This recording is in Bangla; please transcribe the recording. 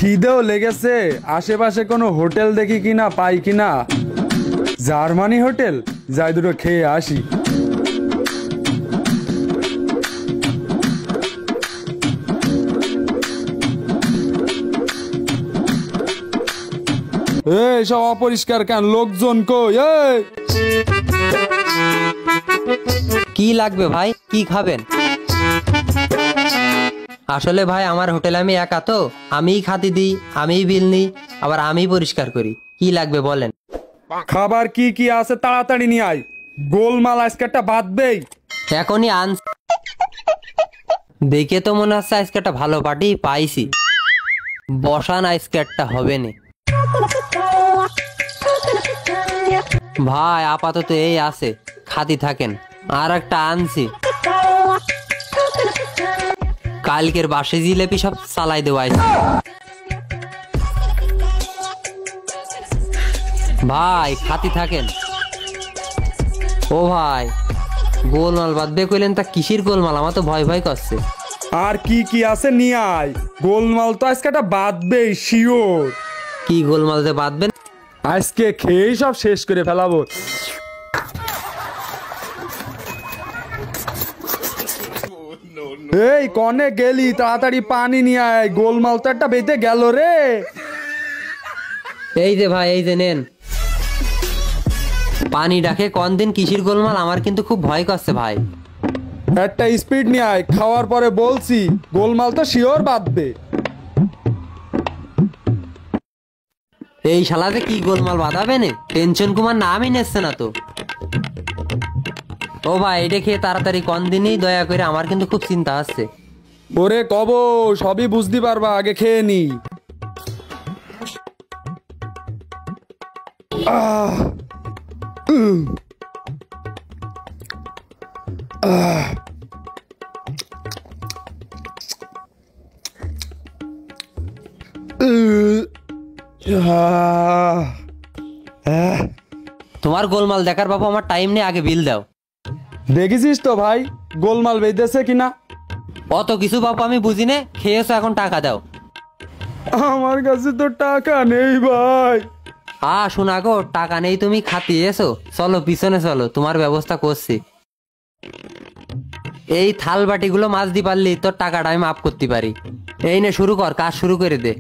খিদেও লেগেছে, আশেপাশে কোনো হোটেল দেখি কিনা পাই কিনা। জার্মানি হোটেল, যাই দুটো খেয়ে আসি। এই সব অপরিষ্কার কেন? লোকজন কই? এই কি লাগবে ভাই? কি খাবেন? আসলে ভাই আমার হোটেলে আমি একা তো, আমিই খাতি দিই, আমিই বিল নিই, আবার আমিই পরিষ্কার করি। কি লাগবে বলেন? খাবার কি কি আছে তাড়াতাড়ি নিয়ে আয়। গোলমাল আজকে একটা বাঁধবেই। এখনই আনস। দেখে তো মনে হচ্ছে আজকে একটা ভালো পার্টি পাইছি। বসান, আজকে একটা হবে না ভাই, আপাতত এই আছে, খাতি থাকেন। আর একটা আনছি, কালকের বাসে জিলেপি সব চালাই দেওয়া ভাই, খাতি থাকেন। ও ভাই, গোলমাল বাঁধবে কইলেন, তা কিসির গোলমাল? আমার তো ভয় ভয় করছে। আর কি কি আছে নিয়ে আয়। গোলমাল তো আজকে একটা বাঁধবেই শিওর। কি গোলমাল যে বাঁধবেন? আজকে খেয়েই সব শেষ করে ফেলাবো। এই কনে গেলি? তাড়াতাড়ি পানি নিয়ে আয়। গোলমাল তো একটা বেঁধে গেল রে। এই যে ভাই, এই যে নেন পানি। ডাকে কোন দিন কিসির গোলমাল? আমার কিন্তু খুব ভয় করছে ভাই। একটা স্পিড নিয়ে আয়, খাওয়ার পরে বলছি। গোলমাল তো শিওর বাঁধবে। এই শালাতে কি গোলমাল বাঁধাবে না? টেনশন কুমার নামই নিচ্ছে না তো। ও ভাই, এটা খেয়ে তাড়াতাড়ি কোন দিনই দয়া করে, আমার কিন্তু খুব চিন্তা আসছে। ওরে কব, সবই বুঝতে পারবা, আগে খেয়ে নি। তোমার গোলমাল দেখার বাবু আমার টাইম নেই, আগে বিল দাও। দেখেছিস তো ভাই গোলমাল বেঁধেছে কিনা? অত কিছু বাবু আমি বুঝি নে, খেয়েছো, এখন টাকা দাও। আমার কাছে তো টাকা নেই ভাই। শোনা গো, টাকা নেই, তুমি খাতি এসো, চলো পিছনে চলো, তোমার ব্যবস্থা করছি। এই থাল বাটিগুলো মাছ দি পারলি তোর টাকাটা আমি মাফ করতে পারি। এই নে, শুরু কর, কাজ শুরু করে দে।